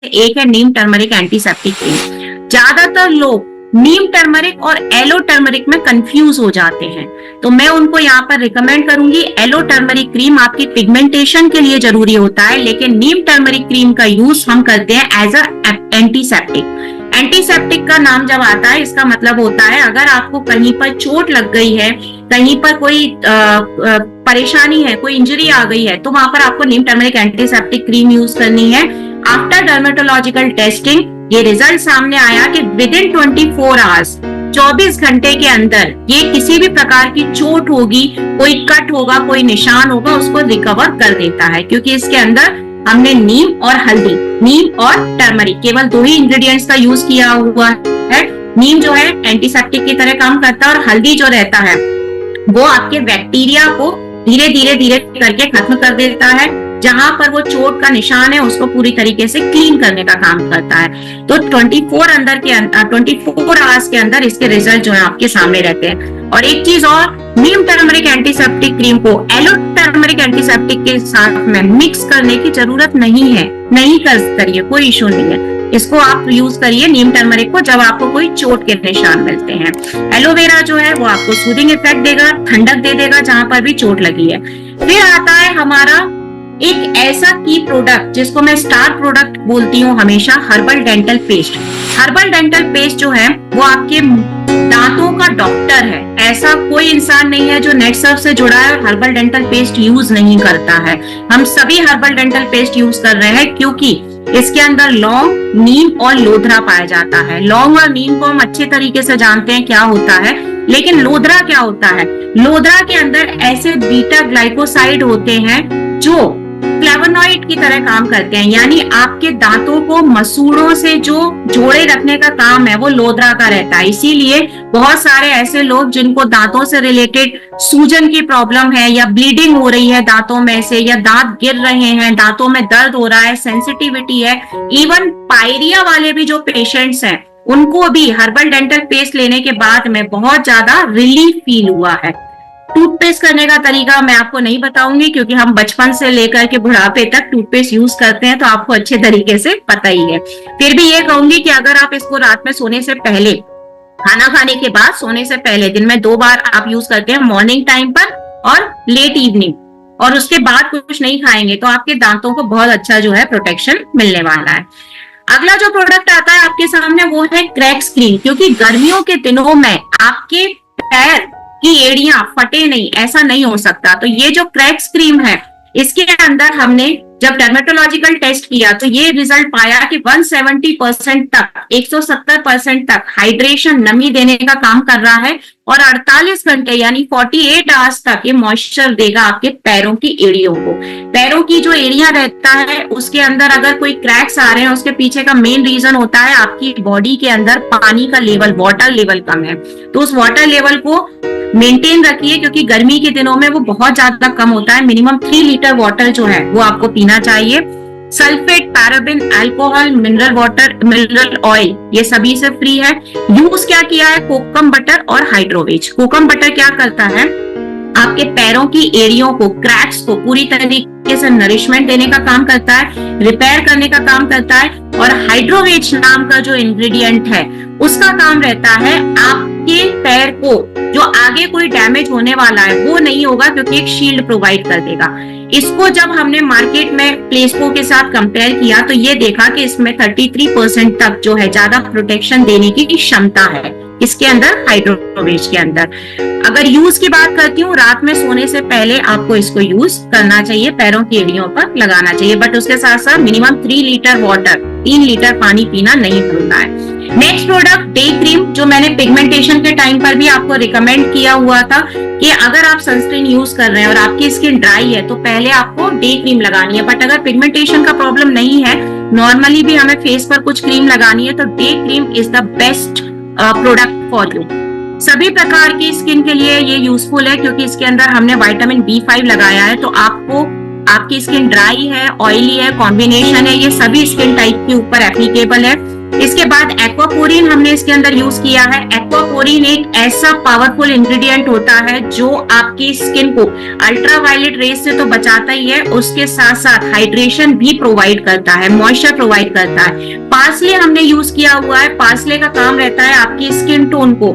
एक है नीम turmeric antiseptic cream. ज्यादातर लोग नीम टर्मरिक और एलो टर्मरिक में कंफ्यूज हो जाते हैं, तो मैं उनको यहाँ पर रिकमेंड करूंगी एलो टर्मरिक क्रीम आपकी पिगमेंटेशन के लिए जरूरी होता है, लेकिन नीम टर्मरिक क्रीम का यूज हम करते हैं एज अ एंटीसेप्टिक। एंटीसेप्टिक का नाम जब आता है इसका मतलब होता है अगर आपको कहीं पर चोट लग गई है, कहीं पर कोई परेशानी है, कोई इंजरी आ गई है, तो वहां पर आपको नीम टर्मरिक एंटीसेप्टिक क्रीम यूज करनी है। आफ्टर डर्मेटोलॉजिकल टेस्टिंग ये रिजल्ट सामने आया कि विद इन 24 आवर्स 24 घंटे के अंदर ये किसी भी प्रकार की चोट होगी, कोई कट होगा, कोई निशान होगा, उसको रिकवर कर देता है, क्योंकि इसके अंदर हमने नीम और हल्दी, नीम और टर्मरिक केवल दो ही इंग्रेडिएंट्स का यूज किया हुआ है। नीम जो है एंटीसेप्टिक की तरह काम करता है और हल्दी जो रहता है वो आपके बैक्टीरिया को धीरे धीरे धीरे करके खत्म कर देता है, जहां पर वो चोट का निशान है उसको पूरी तरीके से क्लीन करने का काम करता है। तो 24 आवर्स के अंदर इसके रिजल्ट जो है आपके सामने रहते हैं। और एक चीज और, नीम टर्मरिक एंटीसेप्टिक क्रीम को एलो टर्मरिक एंटीसेप्टिक के साथ में मिक्स करने की जरूरत नहीं है, नहीं करिए, कोई इशू नहीं है। इसको आप यूज करिए नीम टर्मरिक को जब आपको कोई चोट के निशान मिलते हैं। एलोवेरा जो है वो आपको सूदिंग इफेक्ट देगा, ठंडक दे देगा जहां पर भी चोट लगी है। फिर आता है हमारा एक ऐसा की प्रोडक्ट जिसको मैं स्टार प्रोडक्ट बोलती हूँ हमेशा, herbal dental paste. Herbal dental paste जो है वो आपके दांतों का डॉक्टर है। ऐसा कोई इंसान नहीं है जो नेटसर्फ से जुड़ा है और हर्बल डेंटल पेस्ट यूज नहीं करता है। हम सभी हर्बल डेंटल पेस्ट यूज कर रहे हैं क्योंकि इसके अंदर लौंग, नीम और लोधरा पाया जाता है। लौंग और नीम को हम अच्छे तरीके से जानते हैं क्या होता है, लेकिन लोधरा क्या होता है? लोधरा के अंदर ऐसे बीटा ग्लाइकोसाइड होते हैं जो फ्लेवोनॉइड की तरह काम करते हैं, यानी आपके दांतों को मसूड़ों से जो जोड़े रखने का काम है वो लोधरा का रहता है। इसीलिए बहुत सारे ऐसे लोग जिनको दांतों से रिलेटेड सूजन की प्रॉब्लम है या ब्लीडिंग हो रही है दांतों में से, या दांत गिर रहे हैं, दांतों में दर्द हो रहा है, सेंसिटिविटी है, इवन पायरिया वाले भी जो पेशेंट्स हैं उनको भी हर्बल डेंटल पेस्ट लेने के बाद में बहुत ज्यादा रिलीफ फील हुआ है। टूथपेस्ट करने का तरीका मैं आपको नहीं बताऊंगी क्योंकि हम बचपन से लेकर के बुढ़ापे तक टूथपेस्ट यूज करते हैं, तो आपको अच्छे तरीके से पता ही है। फिर भी ये कहूंगी कि अगर आप इसको रात में सोने से पहले, खाना खाने के बाद सोने से पहले दिन में 2 बार आप यूज करते हैं, मॉर्निंग टाइम पर और लेट इवनिंग, और उसके बाद कुछ नहीं खाएंगे, तो आपके दांतों को बहुत अच्छा जो है प्रोटेक्शन मिलने वाला है। अगला जो प्रोडक्ट आता है आपके सामने वो है क्रैक्स क्रीम, क्योंकि गर्मियों के दिनों में आपके पैर की एड़ियां फटे नहीं, ऐसा नहीं हो सकता। तो ये जो क्रैक्स क्रीम है इसके अंदर हमने जब डर्मेटोलॉजिकल टेस्ट किया तो ये रिजल्ट पाया कि 170% तक, 170% तक हाइड्रेशन, नमी देने का काम कर रहा है और 48 घंटे यानी 48 आवर्स तक ये मॉइस्चर देगा आपके पैरों की एड़ियों को। पैरों की जो एड़ियां रहता है उसके अंदर अगर कोई क्रैक्स आ रहे हैं, उसके पीछे का मेन रीजन होता है आपकी बॉडी के अंदर पानी का लेवल, वाटर लेवल कम है। तो उस वाटर लेवल को मेंटेन रखिए क्योंकि गर्मी के दिनों में वो बहुत ज्यादा कम होता है। मिनिमम 3 लीटर वाटर जो है वो आपको पीना चाहिए। Sulphate, paraben, alcohol, mineral water, mineral oil ये सभी से फ्री है। यूज क्या किया है? कोकम बटर और हाइड्रोवेज। कोकम बटर क्या करता है? आपके पैरों की एड़ियों को, क्रैक्स को पूरी तरीके से नरिशमेंट देने का काम करता है, रिपेयर करने का काम करता है। और हाइड्रोवेज नाम का जो इंग्रेडिएंट है उसका काम रहता है आपके पैर को जो आगे कोई डैमेज होने वाला है वो नहीं होगा, क्योंकि एक शील्ड प्रोवाइड कर देगा। इसको जब हमने मार्केट में प्लेसको के साथ कंपेयर किया तो ये देखा कि इसमें 33% तक जो है ज्यादा प्रोटेक्शन देने की क्षमता है इसके अंदर, हाइड्रोवेज के अंदर। अगर यूज की बात करती हूँ, रात में सोने से पहले आपको इसको यूज करना चाहिए, पैरों की एड़ियों पर लगाना चाहिए, बट उसके साथ साथ मिनिमम 3 लीटर वाटर, 3 लीटर पानी पीना नहीं भूलना है। नेक्स्ट प्रोडक्ट डे क्रीम, जो मैंने पिगमेंटेशन के टाइम पर भी आपको रिकमेंड किया हुआ था कि अगर आप सनस्क्रीन यूज कर रहे हैं और आपकी स्किन ड्राई है तो पहले आपको डे क्रीम लगानी है। बट अगर पिगमेंटेशन का प्रॉब्लम नहीं है, नॉर्मली भी हमें फेस पर कुछ क्रीम लगानी है, तो day cream is the best product for you. सभी प्रकार की स्किन के लिए ये यूजफुल है क्योंकि इसके अंदर हमने विटामिन B5 लगाया है। तो आपको, आपकी स्किन ड्राई है, ऑयली है, कॉम्बिनेशन है, ये सभी स्किन टाइप के ऊपर एप्लीकेबल है। इसके बाद एक्वापोरिन हमने इसके अंदर यूज किया है। एक्वापोरिन एक ऐसा पावरफुल इंग्रेडिएंट होता है जो आपकी स्किन को अल्ट्रावायलेट रेज से तो बचाता ही है, उसके साथ साथ हाइड्रेशन भी प्रोवाइड करता है, मॉइस्चर प्रोवाइड करता है। पार्सले हमने यूज किया हुआ है। पार्सले का काम रहता है आपकी स्किन टोन को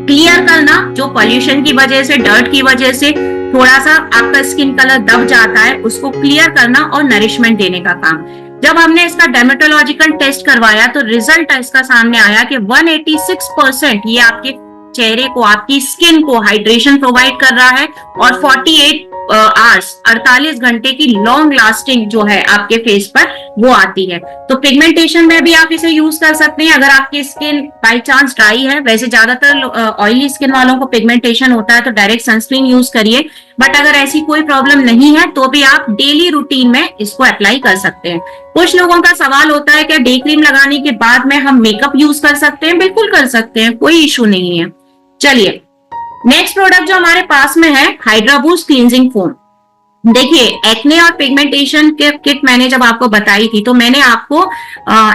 क्लियर करना, जो पॉल्यूशन की वजह से, डर्ट की वजह से थोड़ा सा आपका स्किन कलर दब जाता है, उसको क्लियर करना और नरिशमेंट देने का काम। जब हमने इसका डर्मेटोलॉजिकल टेस्ट करवाया तो रिजल्ट इसका सामने आया कि 186% ये आपके चेहरे को, आपकी स्किन को हाइड्रेशन प्रोवाइड कर रहा है और 48 आवर्स 48 घंटे की लॉन्ग लास्टिंग जो है आपके फेस पर वो आती है। तो पिगमेंटेशन में भी आप इसे यूज कर सकते हैं अगर आपकी स्किन बाई चांस ड्राई है। वैसे ज्यादातर ऑयली स्किन वालों को पिगमेंटेशन होता है तो डायरेक्ट सनस्क्रीन यूज करिए, बट अगर ऐसी कोई प्रॉब्लम नहीं है तो भी आप डेली रूटीन में इसको अप्लाई कर सकते हैं। कुछ लोगों का सवाल होता है कि डे क्रीम लगाने के बाद में हम मेकअप यूज कर सकते हैं। बिल्कुल कर सकते हैं, कोई इशू नहीं है। चलिए नेक्स्ट प्रोडक्ट जो हमारे पास में है, हाइड्रा बूस्ट क्लींजिंग फोम। देखिए एक्ने और पिगमेंटेशन के किट मैंने जब आपको बताई थी तो मैंने आपको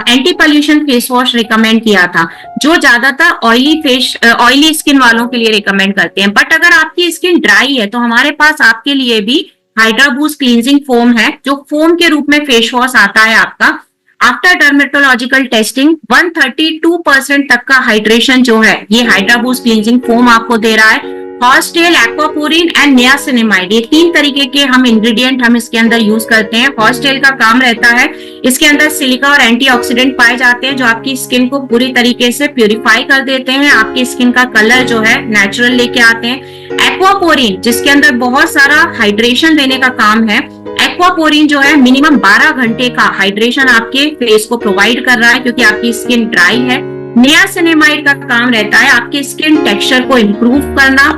anti pollution face wash recommend किया था, जो ज्यादातर ऑयली स्किन वालों के लिए रिकमेंड करते हैं। बट अगर आपकी स्किन ड्राई है तो हमारे पास आपके लिए भी हाइड्रा बूस्ट क्लींजिंग फोम है, जो फोम के रूप में फेस वॉश आता है आपका। आफ्टर डर्मेटोलॉजिकल टेस्टिंग 132% तक का हाइड्रेशन जो है ये हाइड्रा बूस्ट क्लींजिंग फोम आपको दे रहा है। हॉर्सटेल, एक्वापोरिन एंड नियासिनामाइड, ये 3 तरीके के हम इंग्रेडिएंट हम इसके अंदर यूज करते हैं। हॉर्सटेल का काम रहता है, इसके अंदर सिलिका और एंटीऑक्सीडेंट पाए जाते हैं जो आपकी स्किन को पूरी तरीके से प्यूरिफाई कर देते हैं, आपकी स्किन का कलर जो है नेचुरल लेके आते हैं। एक्वापोरिन जिसके अंदर बहुत सारा हाइड्रेशन देने का काम है। एक्वापोरिन जो है मिनिमम 12 घंटे का हाइड्रेशन आपके फेस को प्रोवाइड कर रहा है क्योंकि आपकी स्किन ड्राई है। नियासिनामाइड का काम रहता है आपके स्किन टेक्सचर को इम्प्रूव करना,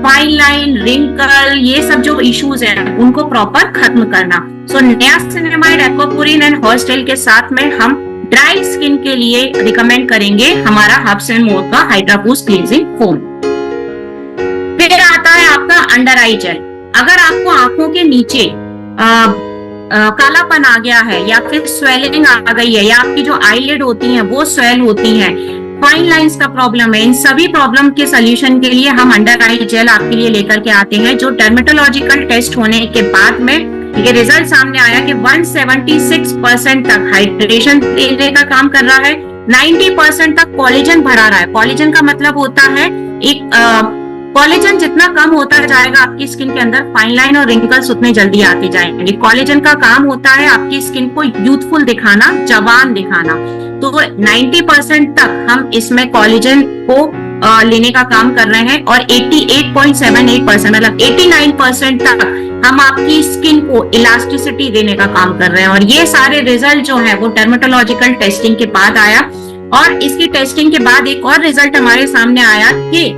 फाइन लाइन, रिंकल, ये सब जो इश्यूज हैं उनको प्रॉपर खत्म करना। सो नियासिनामाइड, एक्वापोरिन एंड हॉर्सटेल के साथ में हम ड्राई स्किन के लिए रिकमेंड करेंगे हमारा हब्स एंड मोर का हाइड्रा बूस्ट क्लींजिंग फोम। फिर आता है आपका अंडर आई जेल। अगर आपको आंखों के नीचे कालापन आ गया है या फिर स्वेलिंग आ गई है या आपकी जो आईलिड होती हैं वो स्वेल होती हैं, फाइन लाइंस का प्रॉब्लम है, इन सभी प्रॉब्लम के सोल्यूशन के लिए हम अंडर आई जेल आपके लिए लेकर के आते हैं, जो डर्मेटोलॉजिकल टेस्ट होने के बाद में ये रिजल्ट सामने आया कि 176% तक हाइड्रेशन देने का काम कर रहा है, 90% तक कोलेजन भरा रहा है। कोलेजन का मतलब होता है एक कोलेजन जितना कम होता जाएगा आपकी स्किन के अंदर फाइन लाइन और रिंकल्स उतने जल्दी आते जाएंगे। कोलेजन का काम होता है आपकी स्किन को यूथफुल दिखाना, जवान दिखाना। तो 90% तक हम इसमें कोलेजन को लेने का काम कर रहे हैं और 88.78% मतलब 89% तक हम आपकी स्किन को इलास्टिसिटी देने का काम कर रहे हैं। और ये सारे रिजल्ट जो है वो डर्मेटोलॉजिकल टेस्टिंग के बाद आया। और इसकी टेस्टिंग के बाद एक और रिजल्ट हमारे सामने आया कि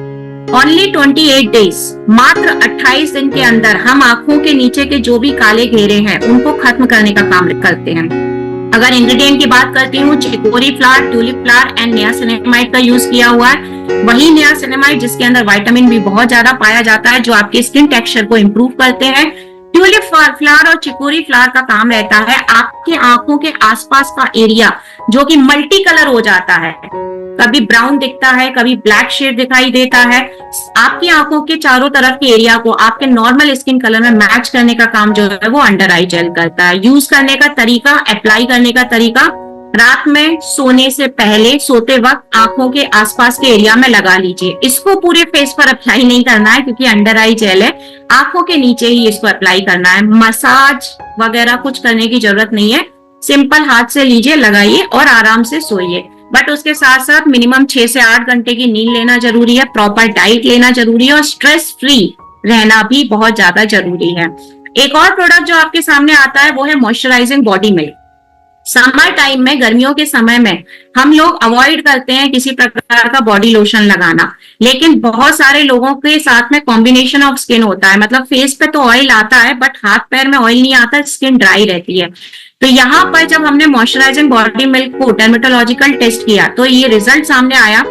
ओनली 28 डेज, मात्र 28 दिन के अंदर हम आंखों के नीचे के जो भी काले घेरे हैं उनको खत्म करने का काम करते हैं। अगर इंग्रेडिएंट की बात करती हूँ, chicory flower, tulip flower and niacinamide का यूज किया हुआ है। वही नियासिनामाइड जिसके अंदर विटामिन बी बहुत ज्यादा पाया जाता है जो आपके स्किन टेक्सचर को इम्प्रूव करते हैं। ट्यूलिप फ्लावर और चिकोरी फ्लावर का काम रहता है आपके आंखों के आसपास का एरिया जो कि मल्टी कलर हो जाता है, कभी ब्राउन दिखता है, कभी ब्लैक शेड दिखाई देता है, आपकी आंखों के चारों तरफ के एरिया को आपके नॉर्मल स्किन कलर में मैच करने का काम जो है वो अंडर आई जेल करता है। यूज करने का तरीका, अप्लाई करने का तरीका, रात में सोने से पहले, सोते वक्त आंखों के आसपास के एरिया में लगा लीजिए। इसको पूरे फेस पर अप्लाई नहीं करना है क्योंकि अंडर आई जेल है, आंखों के नीचे ही इसको अप्लाई करना है। मसाज वगैरह कुछ करने की जरूरत नहीं है, सिंपल हाथ से लीजिए, लगाइए और आराम से सोइए। बट उसके साथ साथ मिनिमम 6 से 8 घंटे की नींद लेना जरूरी है, प्रॉपर डाइट लेना जरूरी है और स्ट्रेस फ्री रहना भी बहुत ज्यादा जरूरी है। एक और प्रोडक्ट जो आपके सामने आता है वो है moisturising body milk. Summer time में, गर्मियों के समय में हम लोग अवॉइड करते हैं किसी प्रकार का बॉडी लोशन लगाना, लेकिन बहुत सारे लोगों के साथ में कॉम्बिनेशन ऑफ स्किन होता है, मतलब फेस पे तो ऑयल आता है बट हाथ पैर में ऑयल नहीं आता, स्किन ड्राई रहती है। तो यहाँ पर जब हमने मॉइस्चराइजिंग बॉडी मिल्क को डर्मेटोलॉजिकल टेस्ट किया तो ये रिजल्ट सामने आया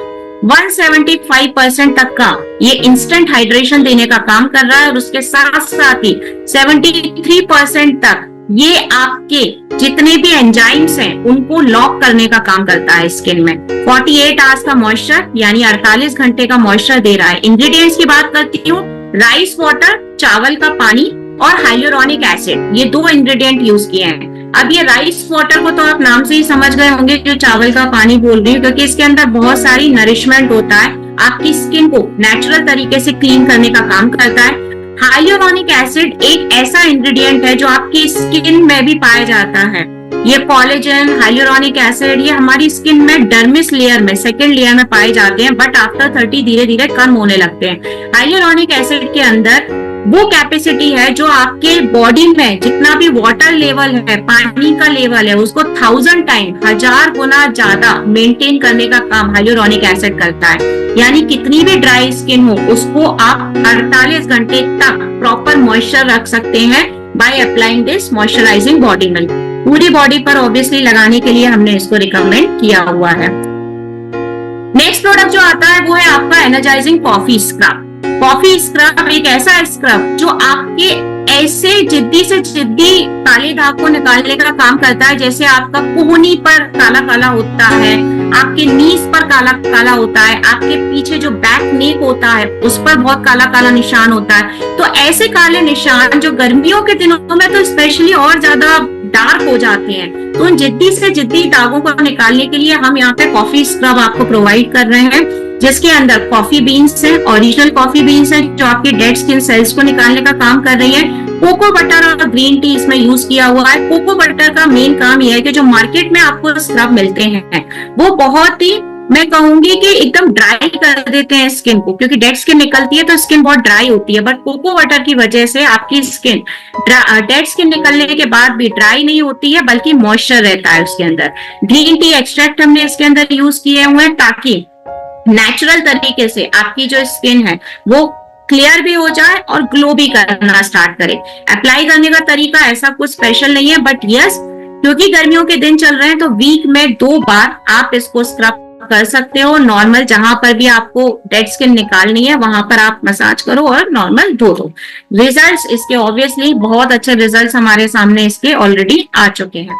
175% तक का ये इंस्टेंट हाइड्रेशन देने का काम कर रहा है और उसके साथ साथ ही 73% तक ये आपके जितने भी एंजाइम्स हैं उनको लॉक करने का काम करता है स्किन में। 48 आवर्स का मॉइस्चर यानी 48 घंटे का मॉइस्चर दे रहा है। इंग्रेडिएंट्स की बात करती हूँ, राइस वाटर, चावल का पानी और हाइलुरोनिक एसिड, ये 2 इंग्रेडिएंट यूज किए हैं। अब ये राइस वाटर को तो आप नाम से ही समझ गए होंगे जो चावल का पानी बोल रही हूँ, क्योंकि इसके अंदर बहुत सारी नरिशमेंट होता है, आपकी स्किन को नेचुरल तरीके से क्लीन करने का काम करता है। हाइलुरोनिक एसिड एक ऐसा इंग्रेडिएंट है जो आपकी स्किन में भी पाया जाता है। ये कोलेजन, हाइलुरोनिक एसिड, ये हमारी स्किन में डर्मिस लेयर में, सेकेंड लेयर में पाए जाते हैं, बट आफ्टर 30 धीरे धीरे कम होने लगते हैं। हाइलुरोनिक एसिड के अंदर वो कैपेसिटी है जो आपके बॉडी में जितना भी वाटर लेवल है, पानी का लेवल है, उसको 1000 टाइम, 1000 गुना ज्यादा मेंटेन करने का काम हाइलुरोनिक एसिड करता है। यानी कितनी भी ड्राई स्किन हो उसको आप 48 घंटे तक प्रॉपर मॉइस्चर रख सकते हैं by applying this moisturising body milk. पूरी बॉडी पर ऑब्वियसली लगाने के लिए हमने इसको रिकमेंड किया हुआ है। नेक्स्ट प्रोडक्ट जो आता है वो है आपका energising coffee scrub. Coffee scrub एक ऐसा स्क्रब जो आपके ऐसे जिद्दी से जिद्दी काले दाग को निकालने का काम करता है, जैसे आपका कोहनी पर काला काला होता है, आपके नीज पर काला काला होता है, आपके पीछे जो बैक नेक होता है उस पर बहुत काला काला निशान होता है। तो ऐसे काले निशान जो गर्मियों के दिनों में तो स्पेशली और ज्यादा डार्क हो जाते हैं, तो उन जिद्दी से जिद्दी दागों को निकालने के लिए हम यहाँ पे कॉफी स्क्रब आपको प्रोवाइड कर रहे हैं, जिसके अंदर कॉफी बीन्स है, ओरिजिनल कॉफी बीन्स है जो आपकी डेड स्किन सेल्स को निकालने का काम कर रही है। कोको बटर और ग्रीन टी इसमें यूज किया हुआ है। कोको बटर का मेन काम यह है कि जो मार्केट में आपको स्क्रब मिलते हैं वो बहुत ही, मैं कहूंगी कि एकदम ड्राई कर देते हैं स्किन को, क्योंकि डेड स्किन निकलती है तो स्किन बहुत ड्राई होती है, बट कोको बटर की वजह से आपकी स्किन डेड स्किन निकलने के बाद भी ड्राई नहीं होती है, बल्कि मॉइस्चर रहता है उसके अंदर। ग्रीन टी एक्सट्रैक्ट हमने इसके अंदर यूज किए हुए हैं ताकि नेचुरल तरीके से आपकी जो स्किन है वो क्लियर भी हो जाए और ग्लो भी करना स्टार्ट करे। अप्लाई करने का तरीका ऐसा कुछ स्पेशल नहीं है, बट यस, क्योंकि गर्मियों के दिन चल रहे हैं तो वीक में 2 बार आप इसको स्क्रब कर सकते हो। नॉर्मल जहां पर भी आपको डेड स्किन निकालनी है वहां पर आप मसाज करो और नॉर्मल धो दो। रिजल्ट्स इसके ऑब्वियसली बहुत अच्छे रिजल्ट्स हमारे सामने इसके ऑलरेडी आ चुके हैं।